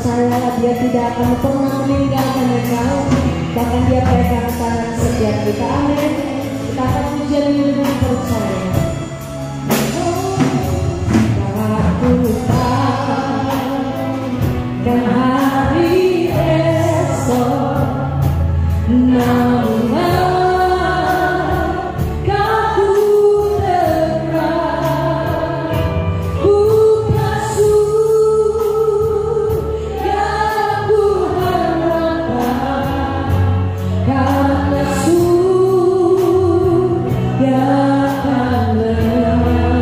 percayalah dia tidak akan pernah meninggalkan engkau, bahkan dia pegang tangan setiap kita. Amin. Kita akan pujian ini dengan percaya. Aku tahu dan hari esok nama kau terang, bukan surga ku harapkan, karena surga akan menang.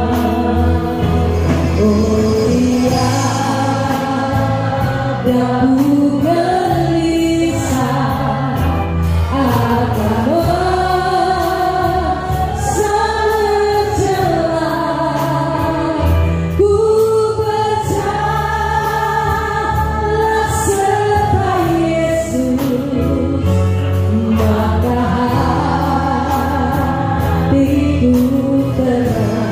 Oh iya, aku gelisah akan sana jalan, ku berjalan serta Yesus, maka hatiku tenang.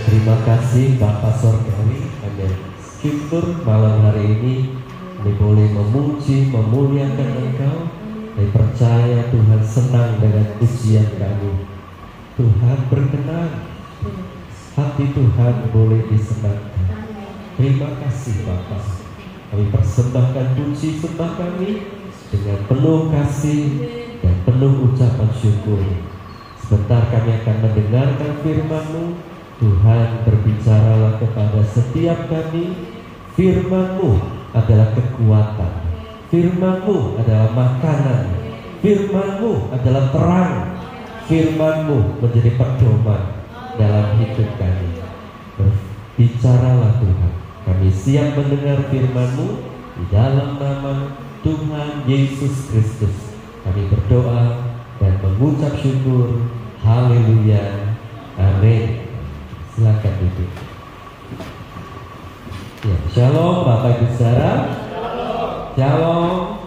Terima kasih Bapak Sorgawi, kami syukur malam hari ini boleh memuji, memuliakan Engkau, dan percaya Tuhan senang dengan pujian kami. Tuhan berkenan, hati Tuhan boleh disenangkan. Terima kasih Bapak. Kami persembahkan puji sembah kami dengan penuh kasih dan penuh ucapan syukur. Sebentar kami akan mendengarkan firman-Mu. Tuhan, berbicaralah kepada setiap kami. Firman-Mu adalah kekuatan, firman-Mu adalah makanan, firman-Mu adalah terang, firman-Mu menjadi pedoman dalam hidup kami. Berbicaralah Tuhan, kami siap mendengar firman-Mu. Di dalam nama Tuhan Yesus Kristus kami berdoa dan mengucap syukur. Haleluya, amin. Silakan duduk. Ya, shalom Bapak Ibu Saudara. Shalom.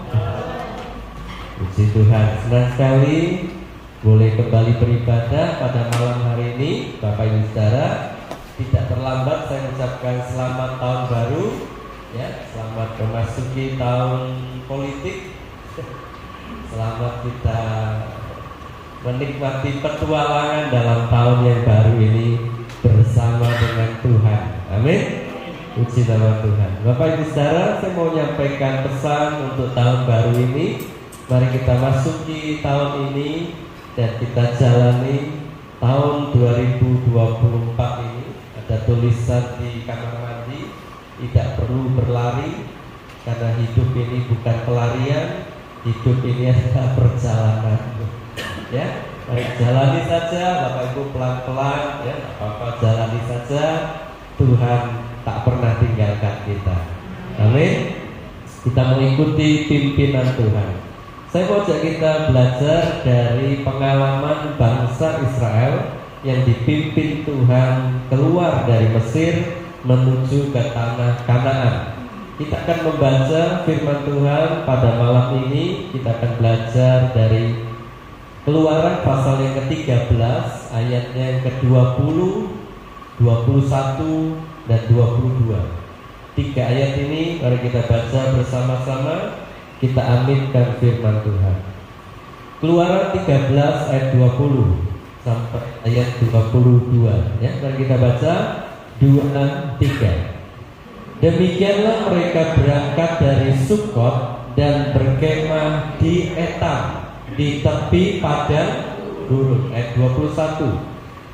Puji Tuhan, senang sekali boleh kembali beribadah pada malam hari ini. Bapak Ibu Saudara, tidak terlambat saya mengucapkan selamat tahun baru. Ya, selamat memasuki tahun politik. Selamat kita menikmati petualangan dalam tahun yang baru ini bersama dengan Tuhan. Amin. Puji nama Tuhan. Bapak Ibu Saudara, saya mau menyampaikan pesan untuk tahun baru ini. Mari kita masuki tahun ini dan kita jalani tahun 2024 ini. Ada tulisan di kamar mandi, tidak perlu berlari karena hidup ini bukan pelarian, hidup ini adalah perjalanan. Ya, Baik, jalani saja Bapak Ibu, pelan-pelan ya, tak apa-apa, jalani saja. Tuhan tak pernah tinggalkan kita. Amin. Kita mengikuti pimpinan Tuhan. Saya mau ajak kita belajar dari pengalaman bangsa Israel yang dipimpin Tuhan keluar dari Mesir menuju ke tanah Kanaan. Kita akan membaca firman Tuhan pada malam ini. Kita akan belajar dari Keluaran pasal yang ke-13 ayatnya yang ke-20, 21 dan 22. 3 ayat ini mari kita baca bersama-sama. Kita aminkan firman Tuhan. Keluaran 13 ayat 20 sampai ayat 22 ya. Mari kita baca 2 dan 3. Demikianlah mereka berangkat dari Sukot dan berkemah di Etam, di tepi padang gurun. Ayat 21.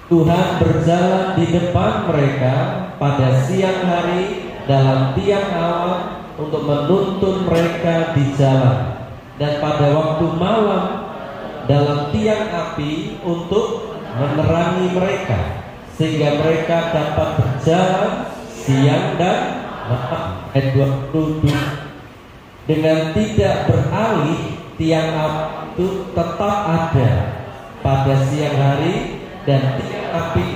Tuhan berjalan di depan mereka pada siang hari dalam tiang awan untuk menuntun mereka di jalan, dan pada waktu malam dalam tiang api untuk menerangi mereka, sehingga mereka dapat berjalan siang dan malam. Ayat 22. Dengan tidak beralih, tiang api itu tetap ada pada siang hari, dan tiang api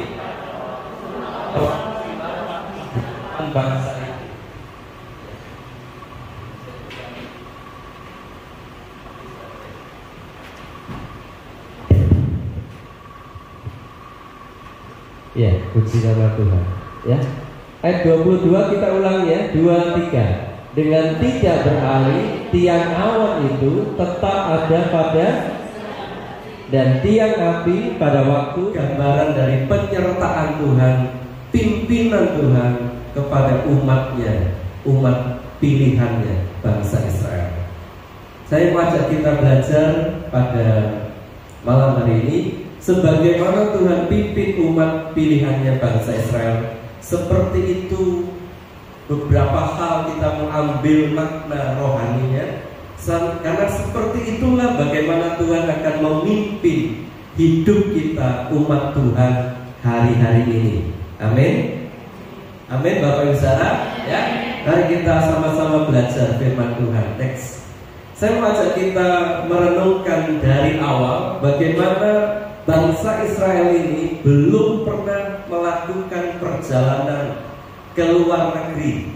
bangsa itu. Ya, puji nama Tuhan. Ya, ayat 22 kita ulang ya, 2-3. Dengan tidak beralih, tiang awan itu tetap ada pada, dan tiang api pada waktu, gambaran dari penyertaan Tuhan, pimpinan Tuhan kepada umatnya, umat pilihannya, bangsa Israel. Saya mengajak kita belajar pada malam hari ini sebagaimana Tuhan pimpin umat pilihannya bangsa Israel. Seperti itu beberapa hal kita mengambil makna rohaninya, karena seperti itulah bagaimana Tuhan akan memimpin hidup kita umat Tuhan hari-hari ini. Amin. Amin Bapak Ibu Saudara ya. Mari kita sama-sama belajar firman Tuhan. Next. Saya mengajak kita merenungkan dari awal bagaimana bangsa Israel ini belum pernah melakukan perjalanan keluar negeri,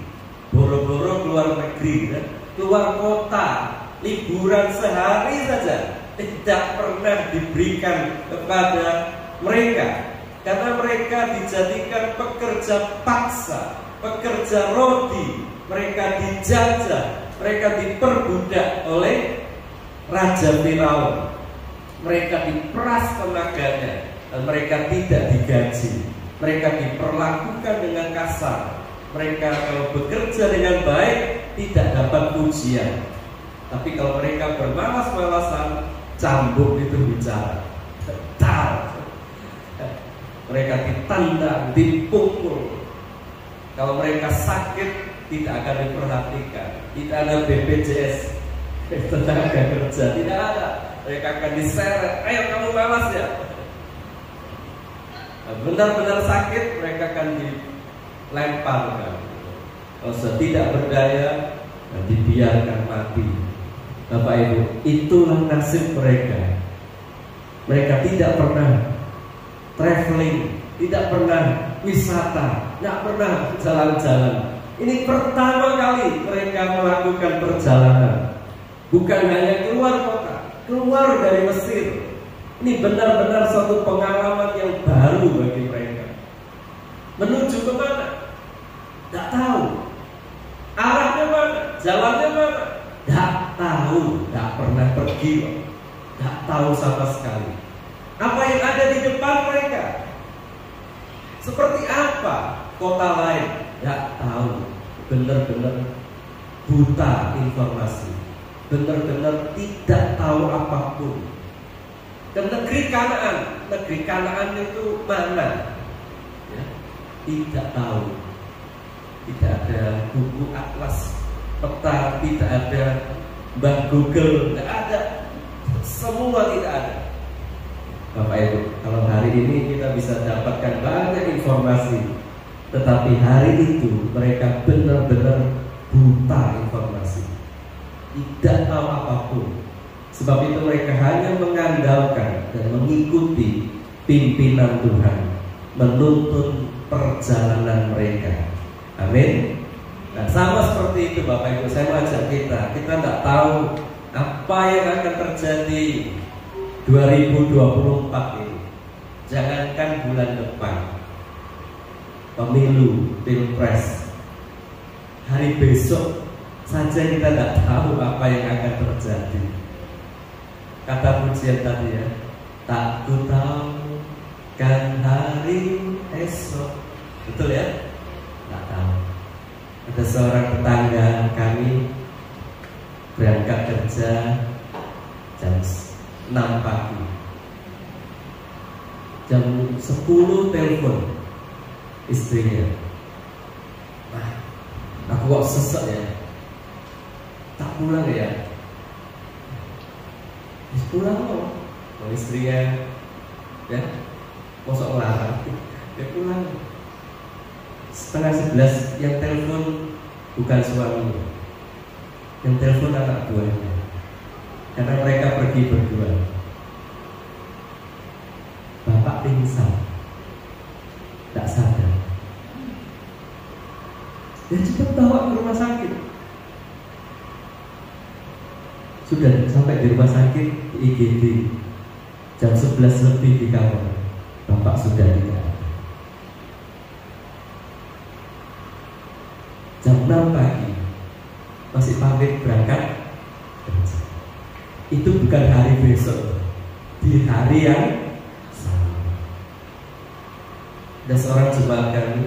boro-boro keluar negeri, ya? Keluar kota, liburan sehari saja tidak pernah diberikan kepada mereka, karena mereka dijadikan pekerja paksa, pekerja rodi, mereka dijajah, mereka diperbudak oleh Raja Firaun, mereka diperas tenaganya, dan mereka tidak digaji. Mereka diperlakukan dengan kasar. Mereka kalau bekerja dengan baik tidak dapat pujian. Tapi kalau mereka bermalas-malasan, cambuk itu bicara. Tetar. Mereka ditendang, dipukul. Kalau mereka sakit tidak akan diperhatikan. Tidak ada BPJS, tenaga kerja, tidak ada. Mereka akan diseret. Ayo kamu malas ya. Benar-benar sakit, mereka akan dilemparkan. Kalau sudah tidak berdaya, dibiarkan mati. Bapak Ibu, itulah nasib mereka. Mereka tidak pernah traveling, tidak pernah wisata, tidak pernah jalan-jalan. Ini pertama kali mereka melakukan perjalanan. Bukan hanya keluar kota, keluar dari Mesir. Ini benar-benar suatu pengalaman yang baru bagi mereka. Menuju ke mana? Tidak tahu. Arahnya mana? Jalannya mana? Tidak tahu. Tidak pernah pergi. Tidak tahu sama sekali. Apa yang ada di depan mereka? Seperti apa kota lain? Tidak tahu. Benar-benar buta informasi. Benar-benar tidak tahu apapun. Dan negeri Kanaan itu mana? Ya, tidak tahu. Tidak ada buku atlas peta, tidak ada Mbah Google, tidak ada. Semua tidak ada. Bapak Ibu, kalau hari ini kita bisa dapatkan banyak informasi, tetapi hari itu mereka benar-benar buta informasi, tidak tahu apapun. Sebab itu mereka hanya mengandalkan dan mengikuti pimpinan Tuhan, menuntun perjalanan mereka. Amin. Nah, sama seperti itu Bapak Ibu, saya mengajak kita tidak tahu apa yang akan terjadi 2024 ini. Jangankan bulan depan, pemilu, pilpres, hari besok saja kita tidak tahu apa yang akan terjadi. Kata pujian tadi ya, tak ku tahu kan hari esok. Betul ya? Tak tahu. Ada seorang tetangga kami berangkat kerja jam 6 pagi, jam 10 telepon istrinya, aku kok sesek ya, tak pulang ya. Pulang loh, istrinya ya, mosok ngelarang, dia pulang. Setengah 11 yang telepon bukan suaminya, yang telepon anak buahnya, karena mereka pergi berdua. Bapak pingsan, tak sadar. Dia cepat bawa ke rumah sakit. Sudah sampai di rumah sakit, di IGD, jam 11 lebih di kamar, Bapak sudah tidak ada. Jam 6 pagi masih pamit berangkat kerja. Itu bukan hari besok, di hari yang sama. Ada seorang jemaat kami,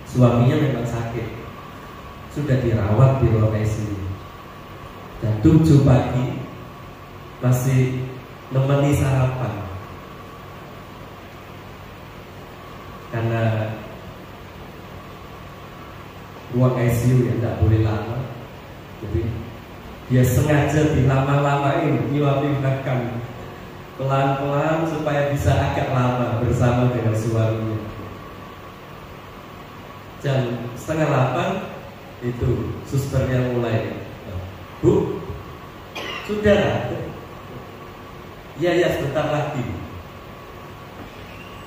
suaminya memang sakit, sudah dirawat di ruang ICU. Dan 7 pagi masih nemeni sarapan, karena ruang ICU ya tidak boleh lama. Jadi dia sengaja dilama-lamain, nyuapin belakang pelan-pelan supaya bisa agak lama bersama dengan suaminya. Jam 7:30 itu susternya mulai, Bu, sudah? Ya sebentar lagi.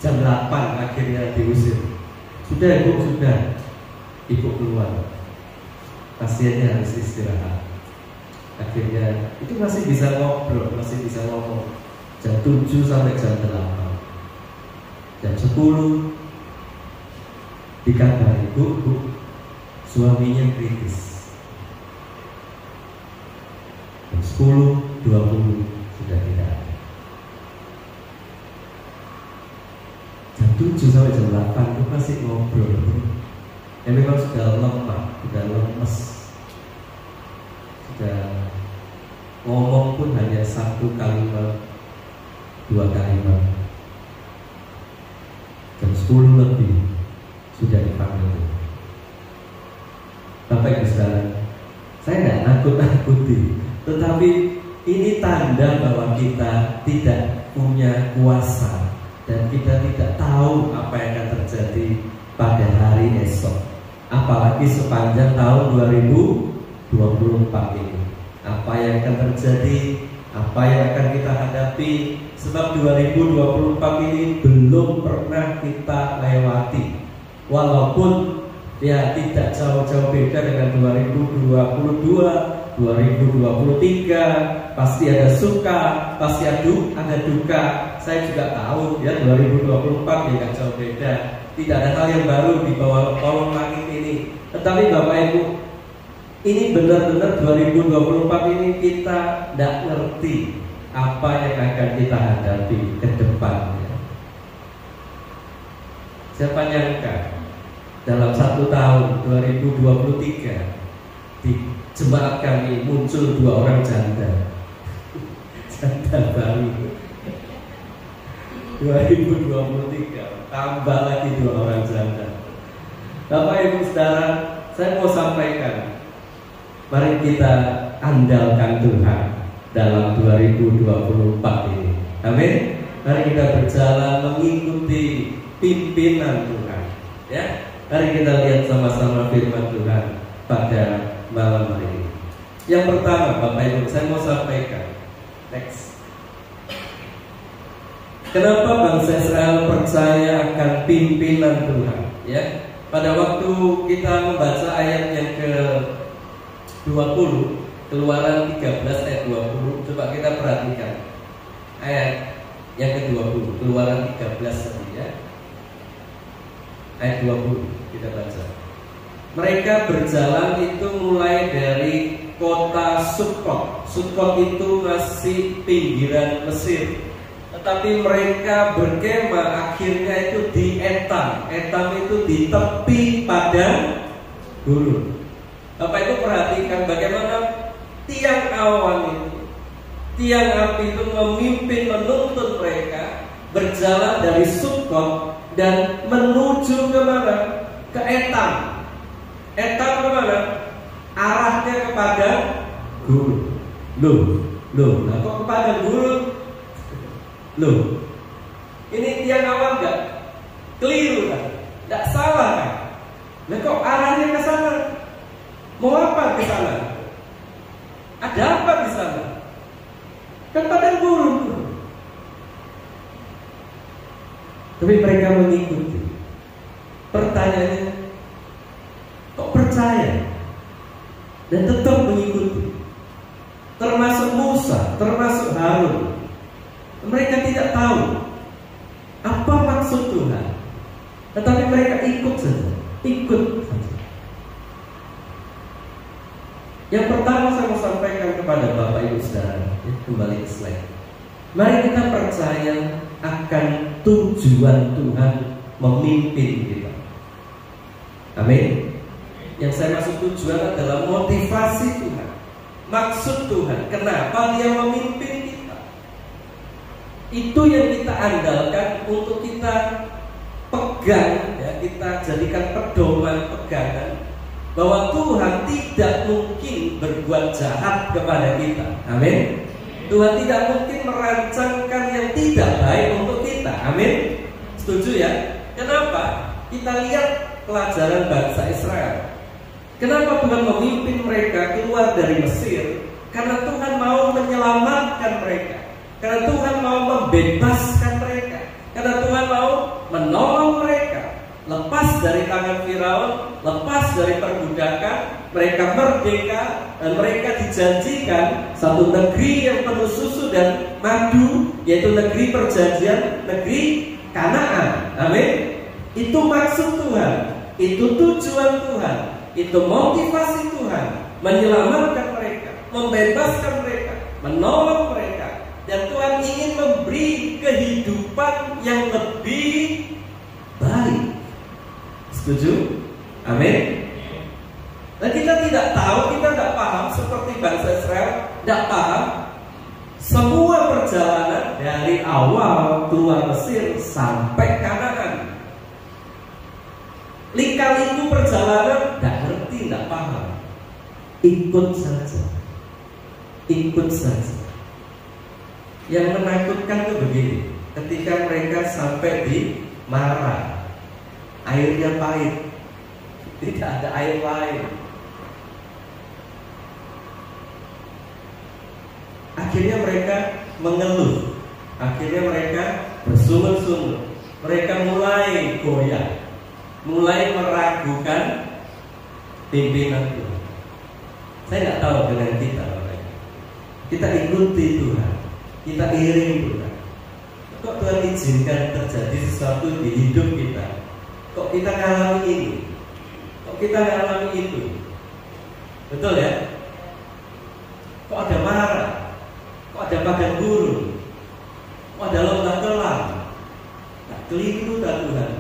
Jam 8 akhirnya diusir. Sudah Ibu, sudah. Ibu keluar. Pasiennya harus istirahat. Akhirnya itu masih bisa ngobrol, masih bisa ngomong. Jam 7 sampai jam 8. Jam 10 dikabari, Bu, suaminya kritis. Jam 10:20 sudah tidak ada. Jam 7 sampai jam 8 itu masih ngobrol. Ya memang sudah lemah, sudah lemes, sudah ngomong pun hanya 1 kalimat, 2 kalimat. Jam 10 lebih sudah dipanggil. Bapak Ibu Saudara, saya tidak nakut-nakuti, tetapi ini tanda bahwa kita tidak punya kuasa dan kita tidak tahu apa yang akan terjadi pada hari esok, apalagi sepanjang tahun 2024 ini. Apa yang akan terjadi, apa yang akan kita hadapi, sebab 2024 ini belum pernah kita lewati. Walaupun ya tidak jauh-jauh beda dengan 2022, 2023, pasti ada suka, pasti ada duka. Saya juga tahu ya 2024 tidak jauh beda. Tidak ada hal yang baru di bawah kolong langit ini. Tetapi Bapak Ibu, ini benar-benar 2024 ini kita tidak ngerti apa yang akan kita hadapi ke depannya. Siapa nyangka dalam 1 tahun 2023 di jemaat kami muncul 2 orang janda baru. 2023 tambah lagi 2 orang janda. Bapak Ibu Saudara, saya mau sampaikan, mari kita andalkan Tuhan dalam 2024 ini. Amin. Mari kita berjalan mengikuti pimpinan Tuhan. Ya, mari kita lihat sama-sama firman Tuhan pada malam hari ini. Yang pertama, Bapak Ibu, saya mau sampaikan. Next. Kenapa bangsa Israel percaya akan pimpinan Tuhan? Ya, pada waktu kita membaca ayat yang ke-20, Keluaran 13 ayat 20, coba kita perhatikan ayat yang ke-20, Keluaran 13 tadi ya. Ayat 20 kita baca. Mereka berjalan itu mulai dari kota Sukkot. Sukkot itu masih pinggiran Mesir. Tetapi mereka berkemah akhirnya itu di Etam. Etam itu di tepi padang gurun. Bapak Ibu perhatikan bagaimana tiang awan itu, tiang api itu memimpin menuntun mereka berjalan dari Sukkot dan menuju kemana? Ke Etam. Etam kemana? Arahnya kepada gurun. Nah kok kepada gurun? Ini tiang awan enggak? Keliru kan? Enggak salah kan? Nah kok arahnya ke sana? Mau apa ke sana? Ada apa di sana? Kan padang gurun. Tapi mereka mengikuti. Pertanyaannya, kok percaya dan tetap mengikuti? Termasuk Musa, termasuk Harun. Mereka tidak tahu apa maksud Tuhan, tetapi mereka ikut saja. Yang pertama saya mau sampaikan kepada Bapak Ibu Saudara, kembali ke slide. Mari kita percaya akan tujuan Tuhan memimpin kita. Amin. Yang saya maksud tujuan adalah motivasi Tuhan, maksud Tuhan, kenapa Dia memimpin kita. Itu yang kita andalkan untuk kita pegang, ya, kita jadikan pedoman pegangan bahwa Tuhan tidak mungkin berbuat jahat kepada kita. Amin. Tuhan tidak mungkin merancangkan yang tidak baik untuk kita. Amin. Setuju ya? Kenapa? Kita lihat pelajaran bangsa Israel. Kenapa Tuhan memimpin mereka keluar dari Mesir? Karena Tuhan mau menyelamatkan mereka. Karena Tuhan mau membebaskan mereka. Karena Tuhan mau menolong mereka lepas dari tangan Firaun, lepas dari perbudakan, mereka merdeka, dan mereka dijanjikan satu negeri yang penuh susu dan madu, yaitu negeri perjanjian, negeri Kanaan. Amin. Itu maksud Tuhan, itu tujuan Tuhan, itu motivasi Tuhan, menyelamatkan mereka, membebaskan mereka, menolong mereka. Dan Tuhan ingin memberi kehidupan yang lebih baik. Setuju? Amin. Dan kita tidak tahu, kita tidak paham seperti bangsa Israel, tidak paham semua perjalanan dari awal keluar Mesir sampai Kanaan. Lika-liku perjalanan tidak ngerti, tidak paham. Ikut saja. Yang menakutkan itu begini, ketika mereka sampai di Mara, airnya pahit, tidak ada air lain. Akhirnya mereka mengeluh, akhirnya mereka bersungut-sungut, mereka mulai goyah, mulai meragukan pimpinan Tuhan. Saya nggak tahu dengan kita, kita ikuti Tuhan, kita iring Tuhan. Kok Tuhan izinkan terjadi sesuatu di hidup kita? Kok kita ngalami ini? Kok kita ngalami itu? Betul ya? Kok ada marah? Kok ada padang gurun? Kok ada lomba kelam? Tak keliru tak Tuhan?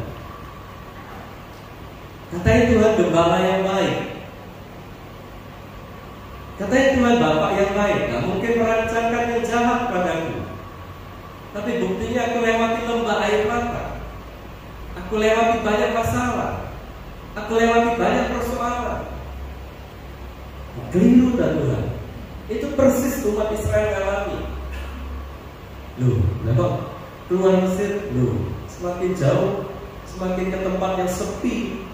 Katanya Tuhan gembala yang baik, katanya Tuhan Bapak yang baik. Gak mungkin merancangkan yang jahat padaku. Tapi buktinya aku lewati lembah air mata, aku lewati banyak masalah, aku lewati banyak persoalan. Keliru tak Tuhan? Itu persis umat Israel alami. Loh, kok Keluar Mesir, loh, semakin jauh, semakin ke tempat yang sepi.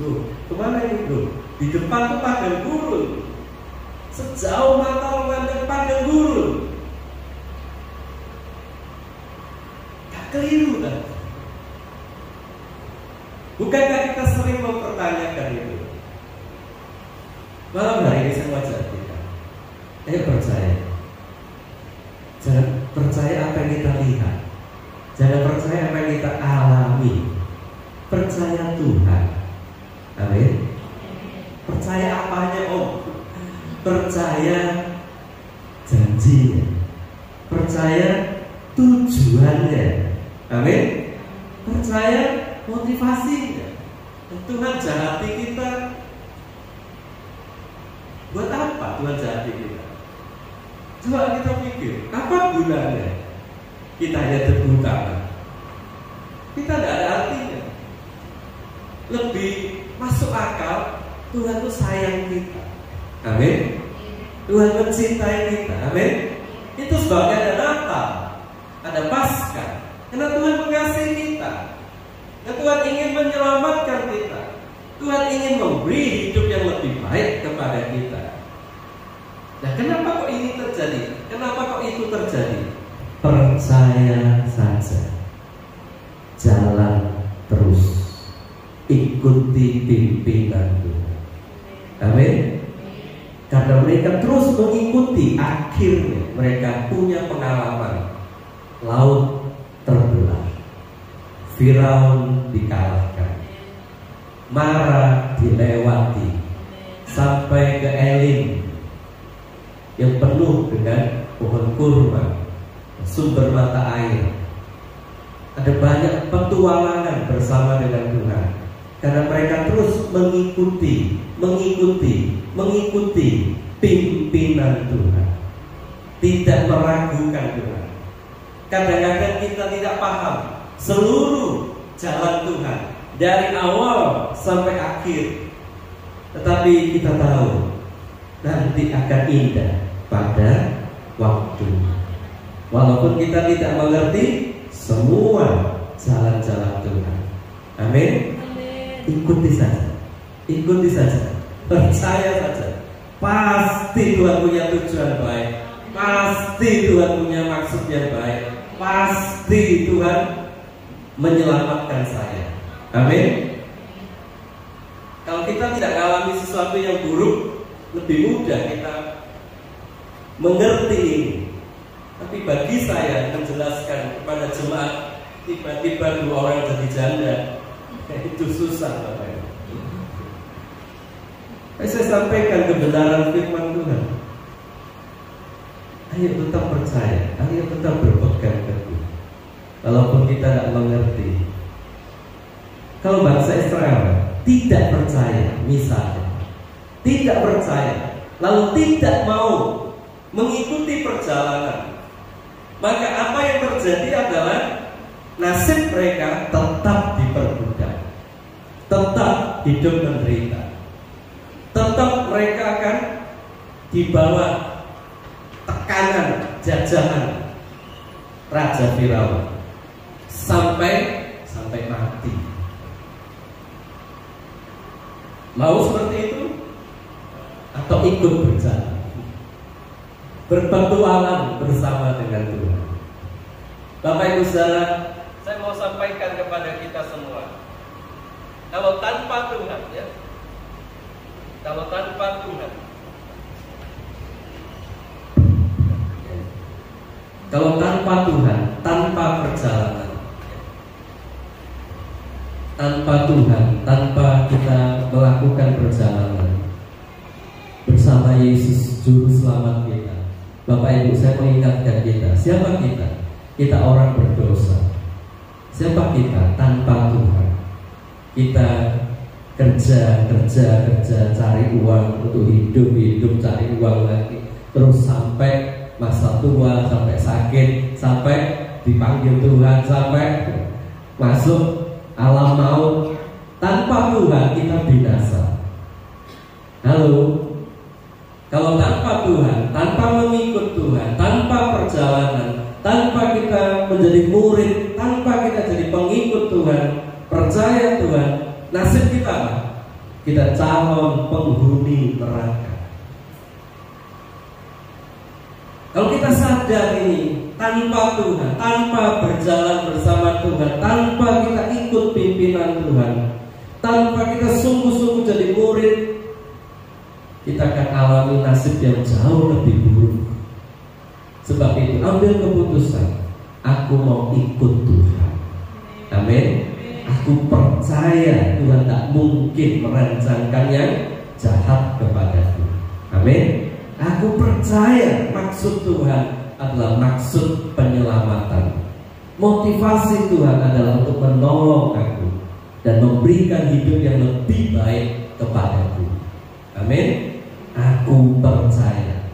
Loh, kemana ini? Loh, di depan tuh padang gurun. Sejauh mata memandang padang gurun. Gak keliru kan? Bukankah kita sering mempertanyakan itu? Malam hari ini saya mau ajak kita, percaya. Jangan percaya apa yang kita lihat, jangan percaya apa yang kita alami. Percaya Tuhan. Amin. Percaya apanya Om? Percaya janjinya, percaya tujuannya. Amin. Percaya motivasinya. Tuhan jahati kita. Buat apa Tuhan jahati kita? Coba kita pikir, apa gunanya kita hanya tepuk tangan? Kita tidak ada artinya. Lebih masuk akal, Tuhan itu sayang kita. Amin. Tuhan mencintai kita. Amin. Itu sebabnya ada Natal, ada Paskah. Karena Tuhan mengasihi kita. Dan Tuhan ingin menyelamatkan kita. Tuhan ingin memberi hidup yang lebih baik kepada kita. Nah, kenapa kok ini terjadi? Kenapa kok itu terjadi? Percaya saja. Jalan terus. Ikuti pimpinan Tuhan. Amin. Karena mereka terus mengikuti, akhirnya mereka punya pengalaman. Laut terbelah, Firaun dikalahkan, Mara dilewati, sampai ke Elim yang penuh dengan pohon kurma, sumber mata air. Ada banyak petualangan bersama dengan Tuhan, karena mereka terus mengikuti pimpinan Tuhan, tidak meragukan Tuhan. Kadang-kadang kita tidak paham seluruh jalan Tuhan dari awal sampai akhir, tetapi kita tahu nanti akan indah pada waktu. Walaupun kita tidak mengerti semua jalan-jalan Tuhan. Amin. Ikuti saja, percaya saja. Pasti Tuhan punya tujuan baik, pasti Tuhan punya maksud yang baik, pasti Tuhan menyelamatkan saya. Amin. Kalau kita tidak mengalami sesuatu yang buruk, lebih mudah kita mengerti ini. Tapi bagi saya menjelaskan kepada jemaat, tiba-tiba 2 orang jadi janda, itu susah Bapak. Saya sampaikan kebenaran firman Tuhan. Ayo tetap percaya, ayo tetap berpegang teguh, walaupun kita tidak mengerti. Kalau bangsa Israel tidak percaya, misalnya tidak percaya, lalu tidak mau mengikuti perjalanan, maka apa yang terjadi adalah nasib mereka tetap diperbudak, tetap hidup menderita, tetap mereka akan di bawah tekanan jajahan Raja Firaun sampai mati. Mau seperti itu atau ikut berjalan, berpetualang bersama dengan Tuhan? Bapak Ibu Saudara, saya mau sampaikan kepada kita semua, kalau tanpa Tuhan, ya, kalau tanpa Tuhan, kalau tanpa Tuhan, tanpa perjalanan, tanpa Tuhan, tanpa kita melakukan perjalanan bersama Yesus Juru Selamat kita, Bapak Ibu, saya mengingatkan kita, siapa kita? Kita orang berdosa. Siapa kita tanpa Tuhan? Kita kerja, cari uang untuk hidup, cari uang lagi, terus sampai masa tua, sampai sakit, sampai dipanggil Tuhan, sampai masuk alam maut. Tanpa Tuhan kita binasa. Halo, Kalau tanpa Tuhan, tanpa mengikut Tuhan, tanpa perjalanan, tanpa kita menjadi murid, tanpa kita jadi pengikut Tuhan, percaya Tuhan, nasib kita apa? Kita calon penghuni neraka. Kalau kita sadar ini, tanpa Tuhan, tanpa berjalan bersama Tuhan, tanpa kita ikut pimpinan Tuhan, tanpa kita sungguh-sungguh jadi murid, kita akan alami nasib yang jauh lebih buruk. Sebab itu ambil keputusan, aku mau ikut Tuhan. Amin. Aku percaya Tuhan tak mungkin merancangkan yang jahat kepadaku. Amin. Aku percaya maksud Tuhan adalah maksud penyelamatan. Motivasi Tuhan adalah untuk menolong aku dan memberikan hidup yang lebih baik kepadaku. Amin. Aku percaya.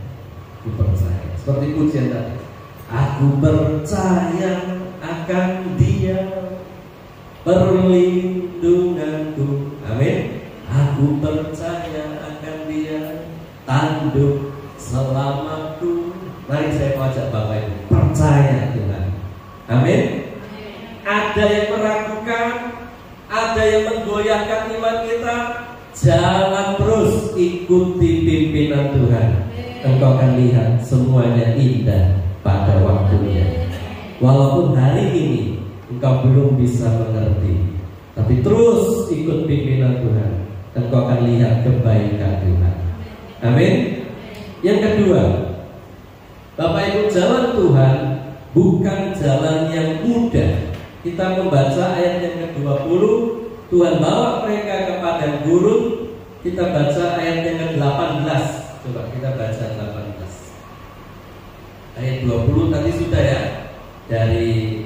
Aku percaya. Seperti pujian tadi. Aku percaya akan Dia perlindunganku. Amin. Aku percaya akan Dia tanduk selamatku. Mari saya mau ajak Bapak Ibu percaya Tuhan. Amin. Ada yang meragukan, ada yang menggoyahkan iman kita, jalan terus, ikuti pimpinan Tuhan. Engkau akan lihat semuanya indah pada waktunya. Walaupun hari ini engkau belum bisa mengerti, tapi terus ikut pimpinan Tuhan. Engkau akan lihat kebaikan Tuhan. Amin. Yang kedua, Bapak Ibu, jalan Tuhan bukan jalan yang mudah. Kita membaca ayat yang ke-20, Tuhan bawa mereka ke padang gurun. Kita baca ayat yang ke-18. Coba kita baca 18. Ayat 20 tadi sudah ya. Dari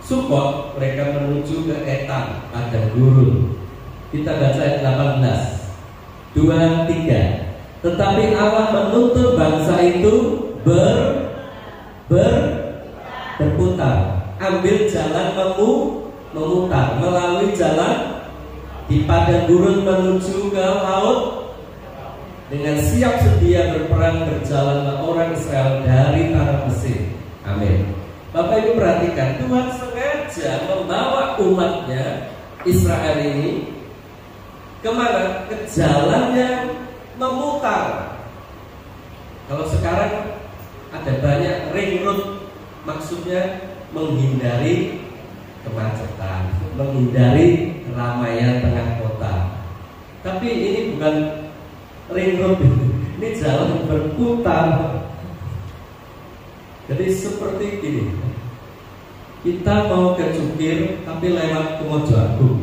Sukot mereka menuju ke Etam, padang gurun. Kita baca ayat 18. 2, 3. Tetapi Allah menuntut bangsa itu berputar, ambil jalan memutar melalui jalan di padang gurun menuju ke laut. Dengan siap sedia berperang berjalanlah orang Israel dari tanah Mesir. Amin. Bapak Ibu perhatikan, Tuhan sengaja membawa umatnya Israel ini kemana? Ke jalan yang memutar. Kalau sekarang ada banyak ring road, maksudnya menghindari kemacetan, menghindari keramaian tengah kota. Tapi ini bukan ring road, ini jalan berputar. Jadi seperti ini, kita mau ke Cukir tapi lewat ke Mojo Agung,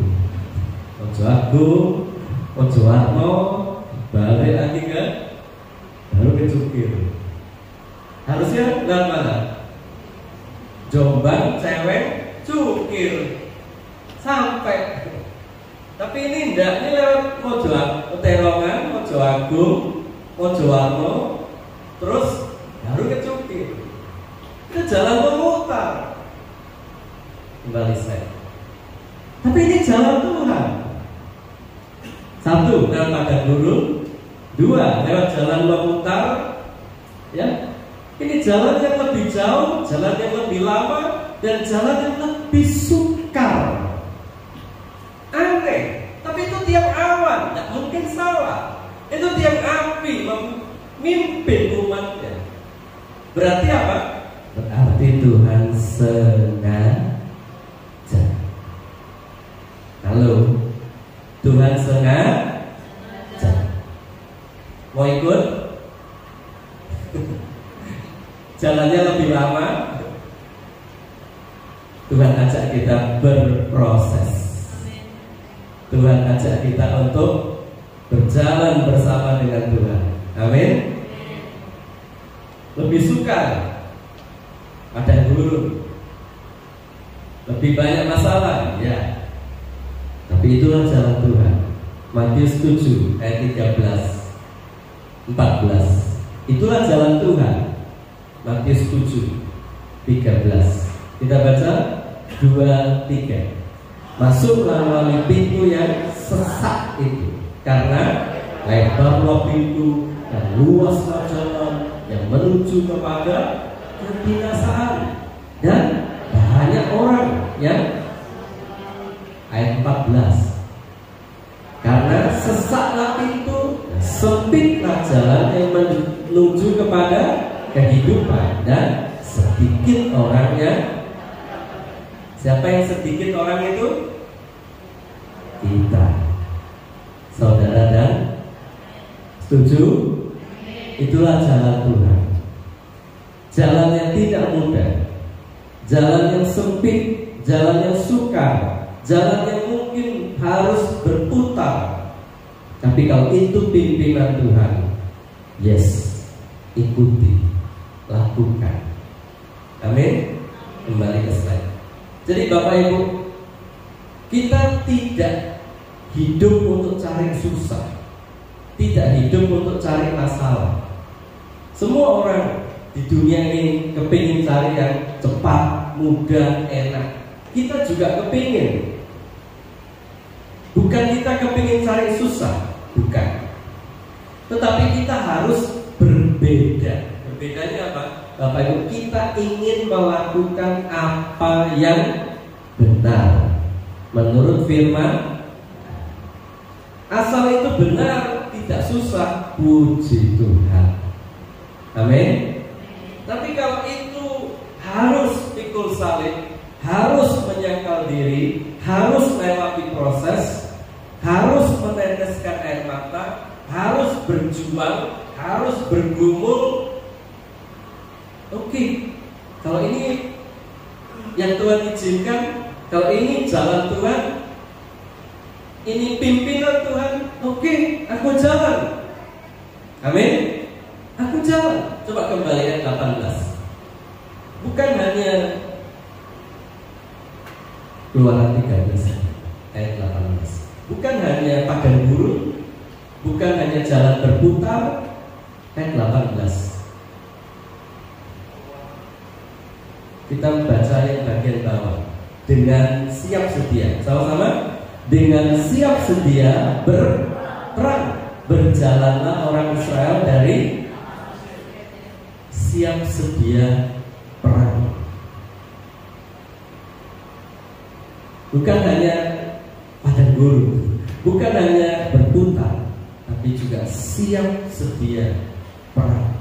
Mojo Warno, balik lagi ke baru ke Cukir. Harusnya lewat mana? Jombang, Cewek, Cukir sampai. Tapi ini enggak, ini lewat Mojo Terongan, Mojo Agung, Mojo Warno, terus baru ke Cukir. Itu jalan memutar. Kembali saya. Tapi ini jalan Tuhan. 1, lewat padang gurun. 2, lewat jalan memutar. Ya, ini jalan yang lebih jauh, jalan yang lebih lama, dan jalan yang lebih sukar. Aneh, tapi itu tiang awan, tidak mungkin salah. Itu tiang api memimpin umatnya. Berarti apa? Berarti Tuhan sengaja. Halo, Tuhan sengaja. Mau ikut? Jalannya lebih lama. Tuhan ajak kita berproses. Tuhan ajak kita untuk berjalan bersama dengan Tuhan. Amin. Lebih suka padang gurun, lebih banyak masalah, ya. Tapi itulah jalan Tuhan. Matius 7 ayat 13, 14. Itulah jalan Tuhan. Matius 7, 13. Kita baca 2, 3. Masuklah melalui pintu yang sesak itu, karena lebarlah pintu dan luaslah jalan yang menuju kepada kebinasaan, dan banyak orang yang ayat 14. Karena sesaklah pintu, sempitlah jalan yang menuju kepada kehidupan, dan sedikit orangnya. Siapa yang sedikit orang itu? Kita, saudara, dan setuju? Itulah jalan Tuhan. Jalan yang tidak mudah, jalan yang sempit, jalan yang sukar, jalan yang mungkin harus berputar. Tapi kalau itu pimpinan Tuhan, yes, ikuti, lakukan. Amin. Kembali ke slide. Jadi Bapak Ibu, kita tidak hidup untuk cari susah, tidak hidup untuk cari masalah. Semua orang di dunia ini kepingin cari yang cepat, mudah, enak. Kita juga kepingin. Bukan kita kepingin cari susah, bukan. Tetapi kita harus berbeda. Berbedanya apa? Bapak Ibu, kita ingin melakukan apa yang benar menurut firman. Asal itu benar, tidak susah, puji Tuhan. Amin. Tapi kalau itu harus pikul salib, harus menyangkal diri, harus melewati proses, harus meneteskan air mata, harus berjuang, harus bergumul. Oke, kalau ini yang Tuhan izinkan, kalau ini jalan Tuhan, ini pimpinan Tuhan, oke, aku jalan. Amin. Aku jalan. Coba kembali ayat 18. Bukan hanya Keluaran 13 ayat 18. Bukan hanya padang gurun, bukan hanya jalan berputar. Ayat 18. Kita membaca yang bagian bawah. Dengan siap sedia, sama-sama. Dengan siap sedia berperang, berjalanlah orang Israel dari siap sedia perang. Bukan hanya padang gurun, bukan hanya berputar, tapi juga siap sedia perang.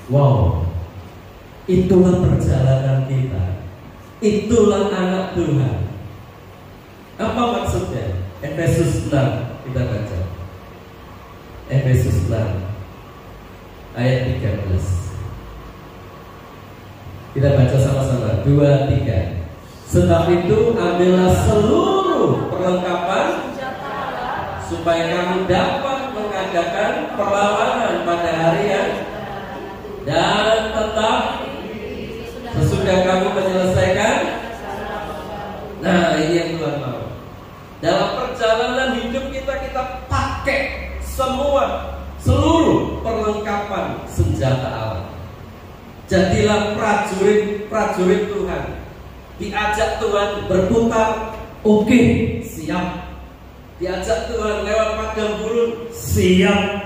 Wow, itulah perjalanan kita. Itulah anak Tuhan. Apa maksudnya? Efesus 6 kita baca. Efesus 6 ayat 13. Kita baca sama-sama. 2, 3. Sebab itu ambillah seluruh perlengkapan supaya kamu dapat mengadakan perlawanan pada hari yang, dan tetap sesudah kamu menyelesaikan. Nah, ini yang Tuhan mau. Dalam perjalanan hidup kita pakai seluruh perlengkapan senjata Allah. Jadilah prajurit Tuhan. Diajak Tuhan berputar, oke, siap. Diajak Tuhan lewat padang gurun, siap.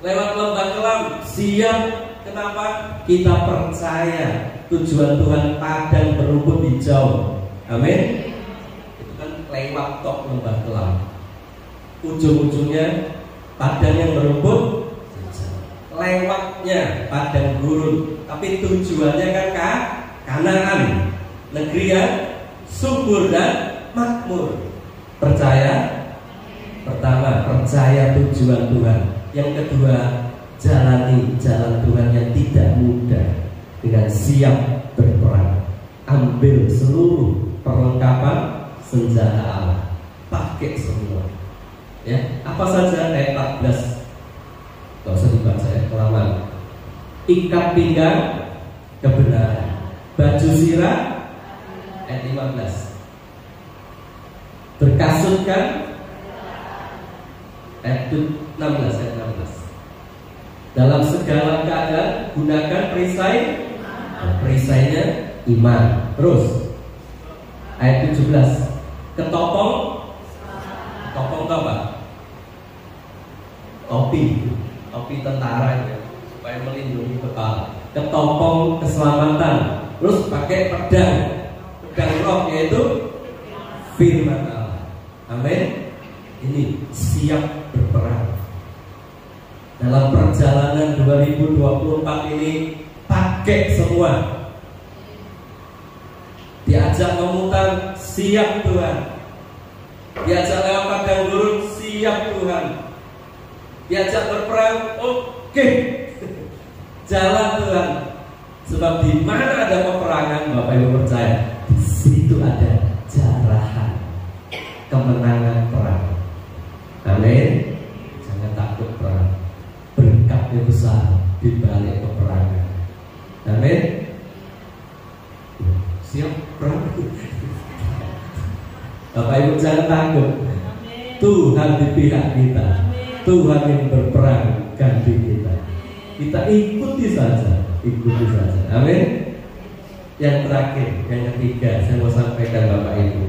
Lewat lembah kelam, siap. Kenapa? Kita percaya tujuan Tuhan padang berumput hijau. Amin. Itu kan lewat tok lembah kelam, ujung-ujungnya padang yang berumput hijau. Lewatnya padang gurun, tapi tujuannya kan Kanaan, negeri yang subur dan makmur. Percaya? Pertama, percaya tujuan Tuhan. Yang kedua, jalani jalan Tuhan yang tidak mudah dengan siap berperang. Ambil seluruh perlengkapan senjata Allah, pakai semua. Ya, apa saja? Ayat 14. Gak usah dibaca ya, kelamaan. Ikat pinggang kebenaran, baju sirah. Ayat 15. Berkasutkan. Ayat 16. Ayat 16. Dalam segala keadaan gunakan perisai. Perisainya iman. Terus ayat 17. Ketopong. Ketopong itu apa? topi tentara ya, supaya melindungi kepala, ketopong keselamatan, terus pakai pedang roh yaitu firman Allah. Amin. Ini siap berperang. Dalam perjalanan 2024 ini pakai semua. Diajak memutar, siap Tuhan. Diajak lewat padang gurun, siap Tuhan. Diajak berperang, oke. Jalan Tuhan. Sebab di mana ada peperangan, Bapak Ibu percaya, di situ ada jarahan kemenangan perang. Amin. Jangan takut perang. Berkatnya besar di balik peperangan. Amin. Siap perang. Bapak Ibu jangan takut. Tuhan di pihak kita. Tuhan yang berperang ganti kita. Kita ikuti saja. Amin. Yang terakhir, yang ketiga, saya mau sampaikan Bapak Ibu.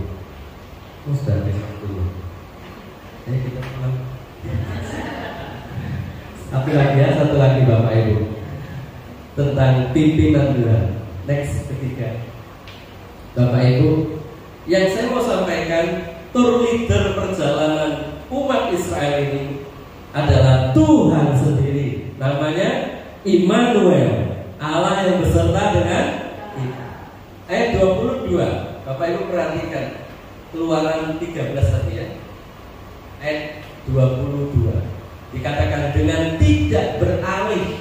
Sudah besok dulu. Kita pulang. Satu lagi Bapak Ibu, tentang pimpinan Tuhan. Next, ketiga, Bapak Ibu, yang saya mau sampaikan, tour leader perjalanan umat Israel ini adalah Tuhan sendiri. Namanya Immanuel, Allah yang beserta dengan kita. Ayat 22, Bapak Ibu perhatikan, Keluaran 13 tadi ya. Ayat 22 dikatakan dengan tidak beralih,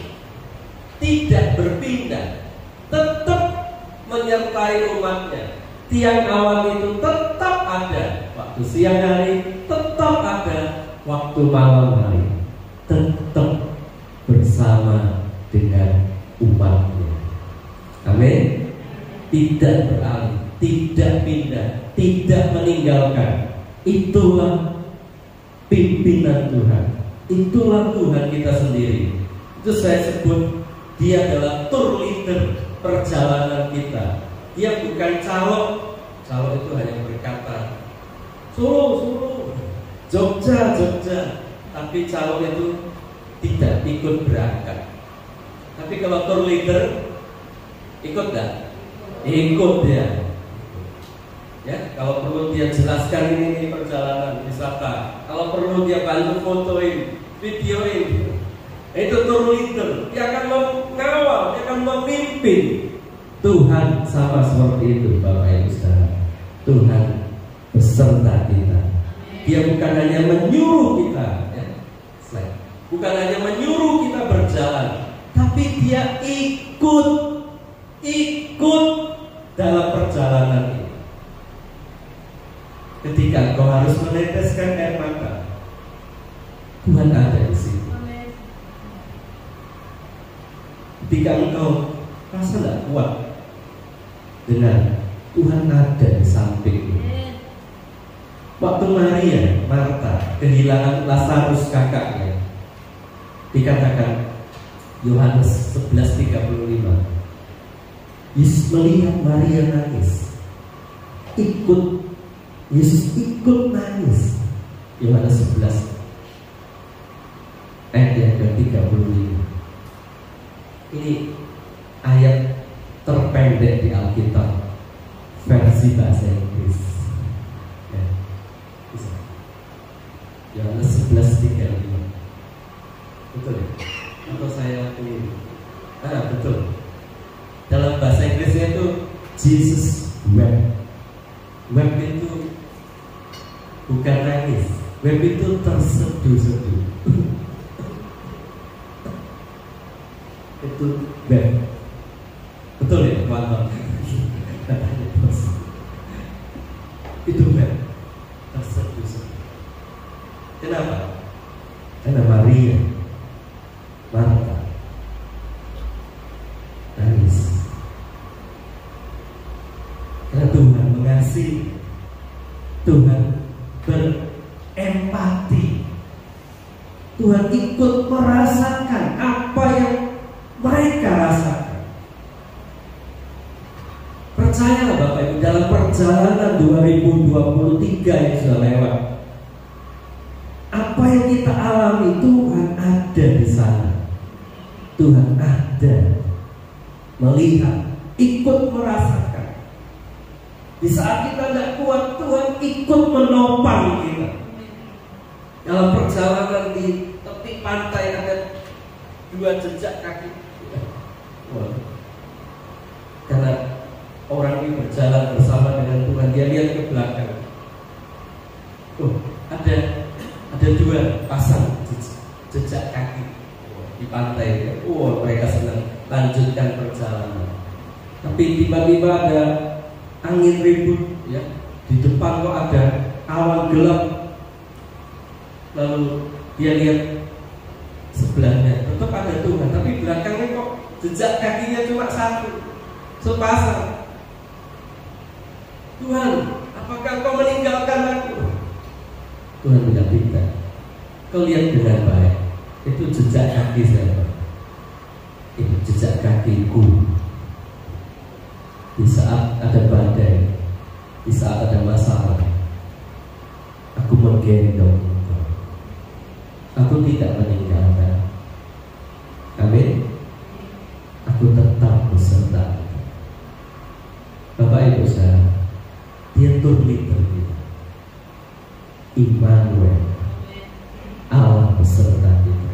tidak berpindah, tetap menyertai umatnya. Tiang awan itu tetap ada waktu siang hari, tetap ada waktu malam hari, tetap bersama dengan umatnya. Amin. Tidak beralih, tidak pindah, tidak meninggalkan. Itulah pimpinan Tuhan. Itulah Tuhan kita sendiri. Itu saya sebut dia adalah tour leader perjalanan kita. Dia bukan calo itu hanya berkata Solo, Jogja, tapi calo itu tidak ikut berangkat. Tapi kalau tour leader ikut enggak? Ikut dia. Ya, kalau perlu dia jelaskan ini perjalanan wisata. Kalau perlu dia bantu fotoin, videoin. Itu tour leader. Dia akan mengawal, dia akan memimpin. Tuhan sama seperti itu, Bapak Ibu saudara. Tuhan beserta kita. Dia bukan hanya menyuruh kita, ya. Bukan hanya menyuruh kita berjalan, tapi dia ikut dalam perjalanan ini. Ketika kau harus meneteskan air mata, Tuhan ada di situ. Ketika engkau rasa tidak kuat, dengan Tuhan ada di sampingmu. Waktu Marta kehilangan Lazarus kakaknya, dikatakan Yohanes 11:35, Yesus melihat Maria nangis, Yesus ikut nangis. Yohanes 11 ayat yang ke-35. Ini ayat terpendek di Alkitab versi bahasa Inggris. Ya, bisa. Yohanes 11:35. Betul ya? Atau saya keliru? Betul. Dalam bahasa Inggrisnya itu Jesus wept. Wept itu bukan nangis. Wept itu terseduh-seduh. Itu wept. Betul ya, teman-teman? Itu wept, terseduh-seduh. Kenapa? Karena Maria, Marta nangis. Karena Tuhan mengasihi, Tuhan berempati, Tuhan ikut merasakan apa yang mereka rasakan. Percayalah Bapak Ibu, dalam perjalanan 2023 yang sudah lewat, apa yang kita alami Tuhan ada di sana. Tuhan ada, melihat, ikut merasakan. Di saat kita tidak kuat, Tuhan ikut menopang kita. Dalam perjalanan di tepi pantai ada 2 jejak kaki. Karena orang ini berjalan bersama dengan Tuhan, dia lihat ke belakang. Ada 2 pasang jejak kaki di pantai. Mereka senang lanjutkan perjalanan. Tapi tiba-tiba ada angin ribut, ya. Di depan kok ada awan gelap. Lalu dia lihat sebelahnya, tetap ada Tuhan, tapi belakangnya kok jejak kakinya cuma 1, sepasang. Tuhan, apakah kau meninggalkan aku? Tuhan bilang tidak. Kau lihat dengan baik, itu jejak kaki siapa? Itu jejak kakiku. Di saat ada badai, di saat ada masalah, aku menggendong engkau. Aku tidak meninggalkan. Amin. Aku tetap beserta. Bapak Ibu saudara, dia turut kita. Immanuel, Allah beserta kita.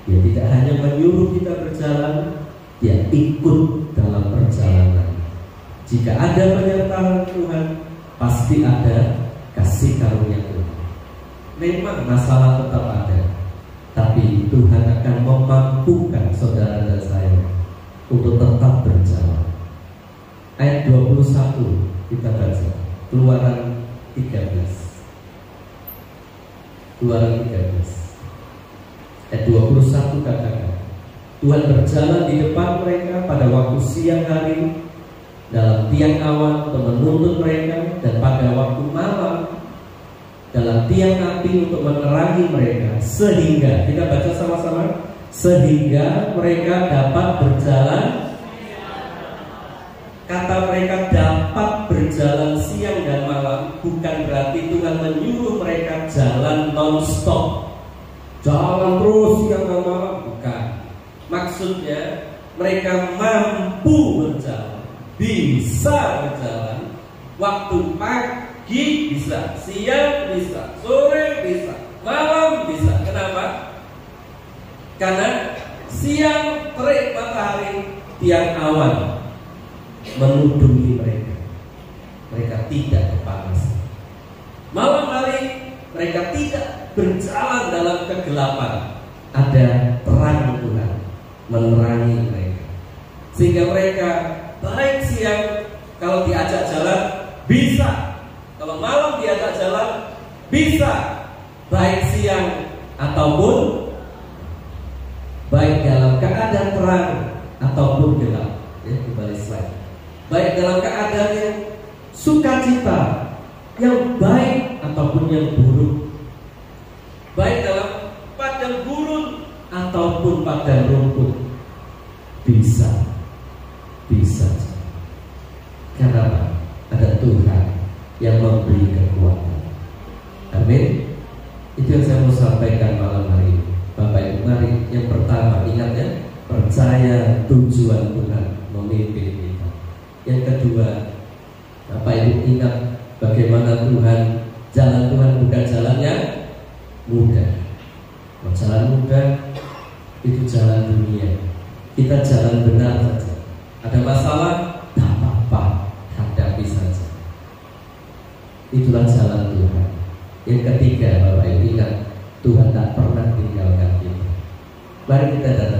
Dia tidak hanya menyuruh kita berjalan, dia ikut dalam perjalanan. Jika ada penyertaan Tuhan, pasti ada kasih karunia Tuhan. Memang masalah tetap ada, tapi Tuhan akan memampukan saudara dan saya untuk tetap berjalan. Ayat 21 kita baca, Keluaran 13. Keluaran 13 ayat 21 katakan, Tuhan berjalan di depan mereka pada waktu siang hari dalam tiang awan untuk menuntun mereka, dan pada waktu malam dalam tiang api untuk menerangi mereka, sehingga, kita baca sama-sama, sehingga mereka dapat berjalan. Kata mereka dapat berjalan siang dan malam bukan berarti Tuhan menyuruh mereka jalan non-stop, jalan terus siang dan malam, bukan. Maksudnya mereka mampu berjalan, bisa berjalan. Waktu pagi bisa, siang bisa, sore bisa, malam bisa. Kenapa? Karena siang terik matahari, tiang awan menudungi mereka. Mereka tidak kepanasan. Malam hari mereka tidak berjalan dalam kegelapan. Ada terang Tuhan menerangi mereka, sehingga mereka baik siang kalau diajak jalan bisa, kalau malam diajak jalan bisa, baik siang ataupun baik dalam keadaan terang ataupun gelap. Ya, kembali slide. Baik dalam keadaan yang sukacita, yang baik ataupun yang buruk, baik dalam padang gurun ataupun padang rumput, bisa. Karena ada Tuhan yang memberi kekuatan. Amin. Itu yang saya mau sampaikan malam hari ini. Bapak Ibu, mari yang pertama ingat ya, percaya tujuan Tuhan memimpin kita. Yang kedua, Bapak Ibu ingat bagaimana jalan Tuhan bukan jalan yang mudah. Jalan mudah itu jalan dunia. Kita jalan benar saja. Ada masalah, tak apa-apa, hadapi saja. Itulah jalan Tuhan. Yang ketiga, Bapak Ibu ingat, Tuhan tak pernah tinggalkan kita. Mari kita datang